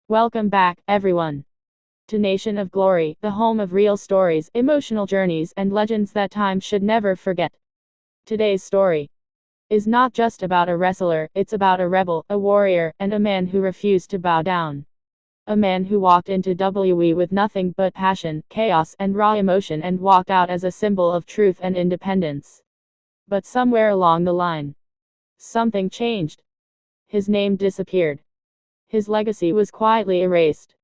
Welcome back, everyone, to Nation of Glory, the home of real stories, emotional journeys, and legends that time should never forget. Today's story is not just about a wrestler, it's about a rebel, a warrior, and a man who refused to bow down. A man who walked into WWE with nothing but passion, chaos, and raw emotion and walked out as a symbol of truth and independence. But somewhere along the line, something changed. His name disappeared. His legacy was quietly erased.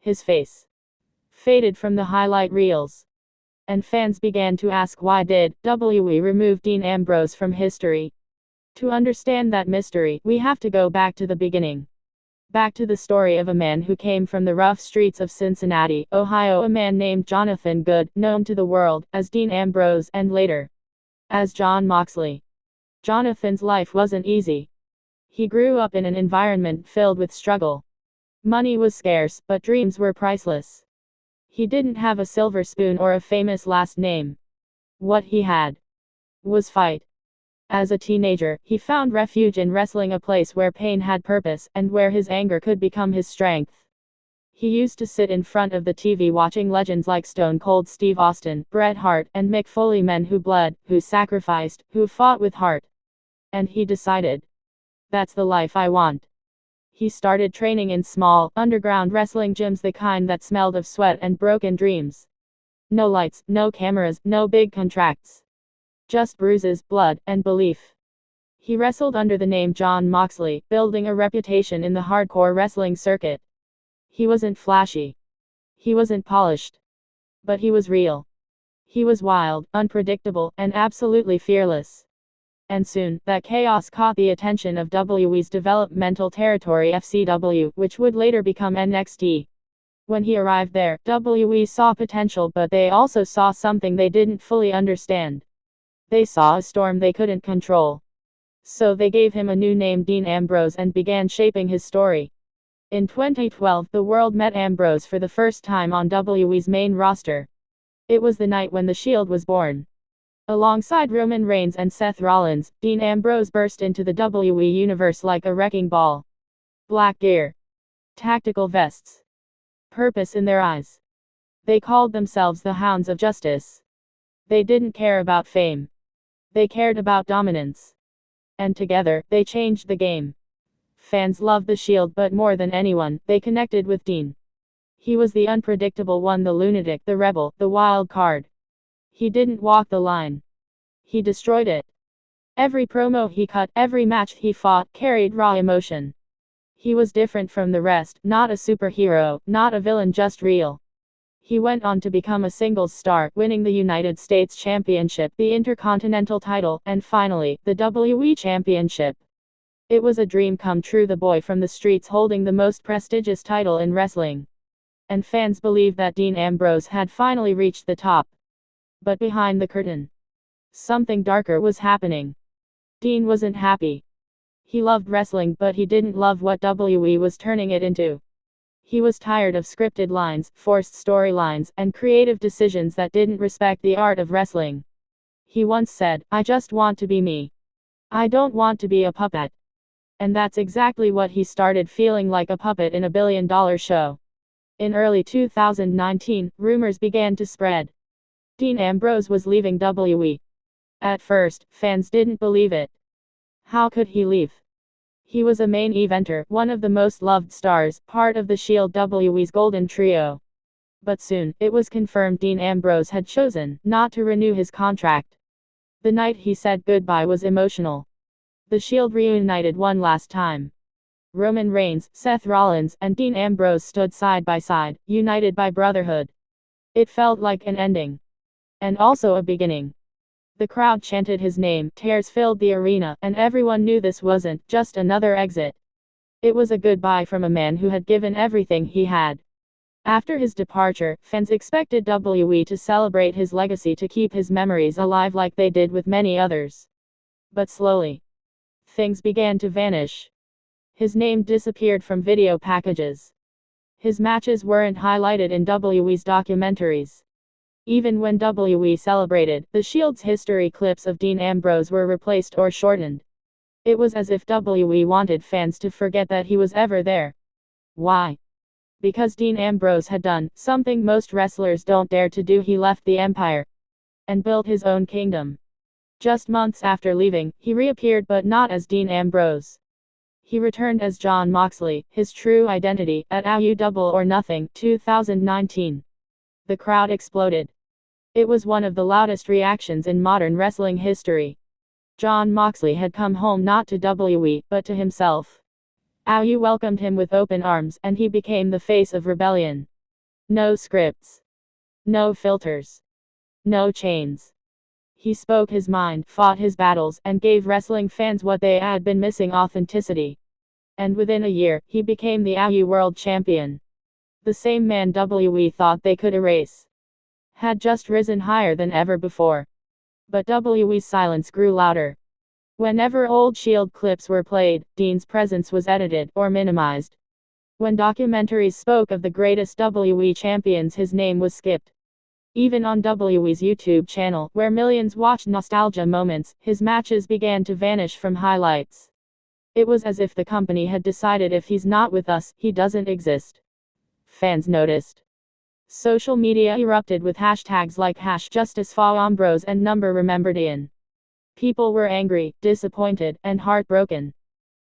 His face faded from the highlight reels. And fans began to ask, why did WWE remove Dean Ambrose from history? To understand that mystery, we have to go back to the beginning. Back to the story of a man who came from the rough streets of Cincinnati, Ohio, a man named Jonathan Good, known to the world as Dean Ambrose and later as Jon Moxley. Jonathan's life wasn't easy. He grew up in an environment filled with struggle. Money was scarce, but dreams were priceless. He didn't have a silver spoon or a famous last name. What he had was fight. As a teenager, he found refuge in wrestling, a place where pain had purpose, and where his anger could become his strength. He used to sit in front of the TV watching legends like Stone Cold Steve Austin, Bret Hart, and Mick Foley, men who bled, who sacrificed, who fought with heart. And he decided, that's the life I want. He started training in small, underground wrestling gyms, the kind that smelled of sweat and broken dreams. No lights, no cameras, no big contracts. Just bruises, blood, and belief. He wrestled under the name Jon Moxley, building a reputation in the hardcore wrestling circuit. He wasn't flashy. He wasn't polished. But he was real. He was wild, unpredictable, and absolutely fearless. And soon, that chaos caught the attention of WWE's developmental territory FCW, which would later become NXT. When he arrived there, WWE saw potential, but they also saw something they didn't fully understand. They saw a storm they couldn't control. So they gave him a new name, Dean Ambrose, and began shaping his story. In 2012, the world met Ambrose for the first time on WWE's main roster. It was the night when The Shield was born. Alongside Roman Reigns and Seth Rollins, Dean Ambrose burst into the WWE universe like a wrecking ball. Black gear, tactical vests, purpose in their eyes. They called themselves the Hounds of Justice. They didn't care about fame. They cared about dominance. And together, they changed the game. Fans loved The Shield, but more than anyone, they connected with Dean. He was the unpredictable one, the lunatic, the rebel, the wild card. He didn't walk the line. He destroyed it. Every promo he cut, every match he fought, carried raw emotion. He was different from the rest, not a superhero, not a villain, just real. He went on to become a singles star, winning the United States Championship, the Intercontinental title, and finally, the WWE Championship. It was a dream come true, the boy from the streets holding the most prestigious title in wrestling. And fans believed that Dean Ambrose had finally reached the top. But behind the curtain, something darker was happening. Dean wasn't happy. He loved wrestling, but he didn't love what WWE was turning it into. He was tired of scripted lines, forced storylines, and creative decisions that didn't respect the art of wrestling. He once said, "I just want to be me. I don't want to be a puppet." And that's exactly what he started feeling, like a puppet in a billion-dollar show. In early 2019, rumors began to spread. Dean Ambrose was leaving WWE. At first, fans didn't believe it. How could he leave? He was a main eventer, one of the most loved stars, part of the Shield, WWE's Golden Trio. But soon, it was confirmed Dean Ambrose had chosen not to renew his contract. The night he said goodbye was emotional. The Shield reunited one last time. Roman Reigns, Seth Rollins, and Dean Ambrose stood side by side, united by brotherhood. It felt like an ending. And also a beginning. The crowd chanted his name, tears filled the arena, and everyone knew this wasn't just another exit. It was a goodbye from a man who had given everything he had. After his departure, fans expected WWE to celebrate his legacy, to keep his memories alive like they did with many others. But slowly, things began to vanish. His name disappeared from video packages. His matches weren't highlighted in WWE's documentaries. Even when WWE celebrated, the Shield's history clips of Dean Ambrose were replaced or shortened. It was as if WWE wanted fans to forget that he was ever there. Why? Because Dean Ambrose had done something most wrestlers don't dare to do. He left the Empire and built his own kingdom. Just months after leaving, he reappeared, but not as Dean Ambrose. He returned as Jon Moxley, his true identity, at AU Double or Nothing 2019. The crowd exploded. It was one of the loudest reactions in modern wrestling history. Jon Moxley had come home not to WWE, but to himself. AU welcomed him with open arms, and he became the face of rebellion. No scripts. No filters. No chains. He spoke his mind, fought his battles, and gave wrestling fans what they had been missing: authenticity. And within a year, he became the AU World Champion. The same man WWE thought they could erase had just risen higher than ever before. But WWE's silence grew louder. Whenever old Shield clips were played, Dean's presence was edited or minimized. When documentaries spoke of the greatest WWE champions, his name was skipped. Even on WWE's YouTube channel, where millions watched nostalgia moments, his matches began to vanish from highlights. It was as if the company had decided, if he's not with us, he doesn't exist. Fans noticed. Social media erupted with hashtags like #JusticeForAmbrose and #RememberDean. People were angry, disappointed, and heartbroken.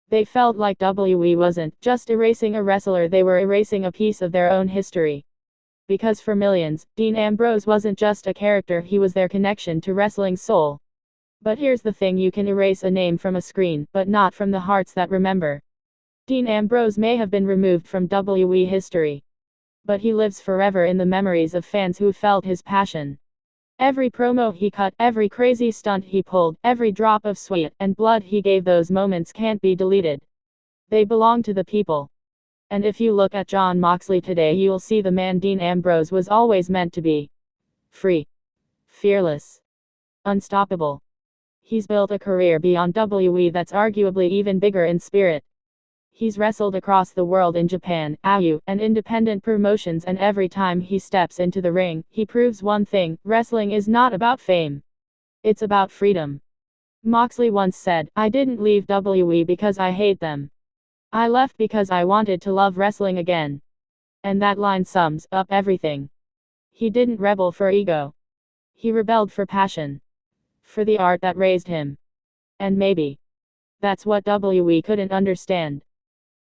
They felt like WWE wasn't just erasing a wrestler, they were erasing a piece of their own history. Because for millions, Dean Ambrose wasn't just a character, he was their connection to wrestling's soul. But here's the thing: you can erase a name from a screen, but not from the hearts that remember. Dean Ambrose may have been removed from WWE history, but he lives forever in the memories of fans who felt his passion. Every promo he cut, every crazy stunt he pulled, every drop of sweat and blood he gave, those moments can't be deleted. They belong to the people. And if you look at Jon Moxley today, you'll see the man Dean Ambrose was always meant to be. Free. Fearless. Unstoppable. He's built a career beyond WWE that's arguably even bigger in spirit. He's wrestled across the world in Japan, AU, and independent promotions, and every time he steps into the ring, he proves one thing: wrestling is not about fame. It's about freedom. Moxley once said, "I didn't leave WWE because I hate them. I left because I wanted to love wrestling again." And that line sums up everything. He didn't rebel for ego. He rebelled for passion. For the art that raised him. And maybe that's what WWE couldn't understand.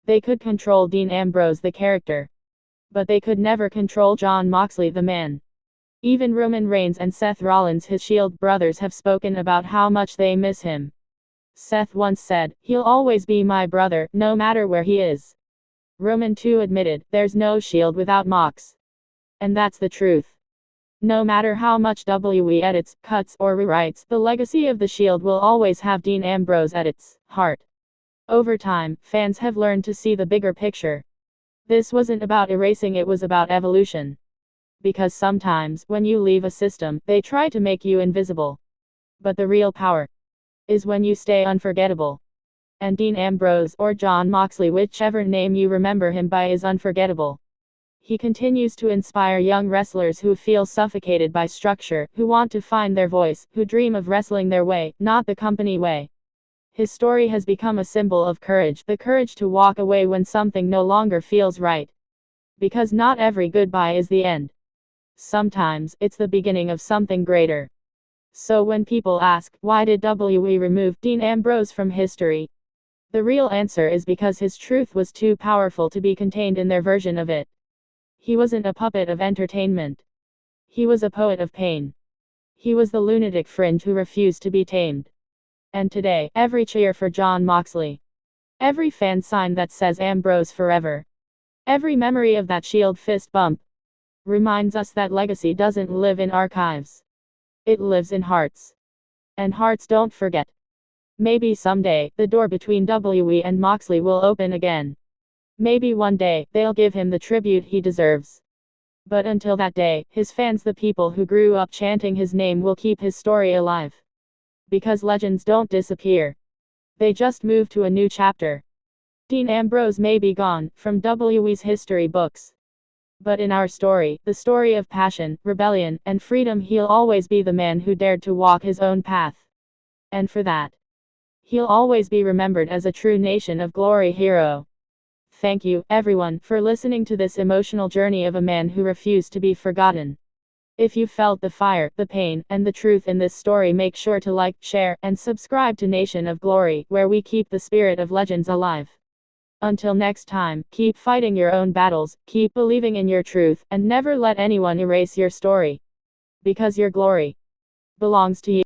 They could control Dean Ambrose the character, but they could never control Jon Moxley the man. Even Roman Reigns and Seth Rollins, his Shield brothers, have spoken about how much they miss him. Seth once said, "He'll always be my brother, no matter where he is." Roman too admitted, "There's no Shield without Mox." And that's the truth. No matter how much WWE edits, cuts, or rewrites, the legacy of the Shield will always have Dean Ambrose at its heart. Over time, fans have learned to see the bigger picture. This wasn't about erasing, it was about evolution. Because sometimes, when you leave a system, they try to make you invisible. But the real power is when you stay unforgettable. And Dean Ambrose, or Jon Moxley, whichever name you remember him by, is unforgettable. He continues to inspire young wrestlers who feel suffocated by structure, who want to find their voice, who dream of wrestling their way, not the company way. His story has become a symbol of courage, the courage to walk away when something no longer feels right. Because not every goodbye is the end. Sometimes, it's the beginning of something greater. So when people ask, why did WWE remove Dean Ambrose from history? The real answer is because his truth was too powerful to be contained in their version of it. He wasn't a puppet of entertainment. He was a poet of pain. He was the lunatic fringe who refused to be tamed. And today, every cheer for Jon Moxley, every fan sign that says Ambrose forever, every memory of that Shield fist bump, reminds us that legacy doesn't live in archives. It lives in hearts. And hearts don't forget. Maybe someday, the door between WWE and Moxley will open again. Maybe one day, they'll give him the tribute he deserves. But until that day, his fans, the people who grew up chanting his name, will keep his story alive. Because legends don't disappear. They just move to a new chapter. Dean Ambrose may be gone from WWE's history books. But in our story, the story of passion, rebellion, and freedom, he'll always be the man who dared to walk his own path. And for that, he'll always be remembered as a true Nation of Glory hero. Thank you, everyone, for listening to this emotional journey of a man who refused to be forgotten. If you felt the fire, the pain, and the truth in this story, make sure to like, share, and subscribe to Nation of Glory, where we keep the spirit of legends alive. Until next time, keep fighting your own battles, keep believing in your truth, and never let anyone erase your story. Because your glory belongs to you.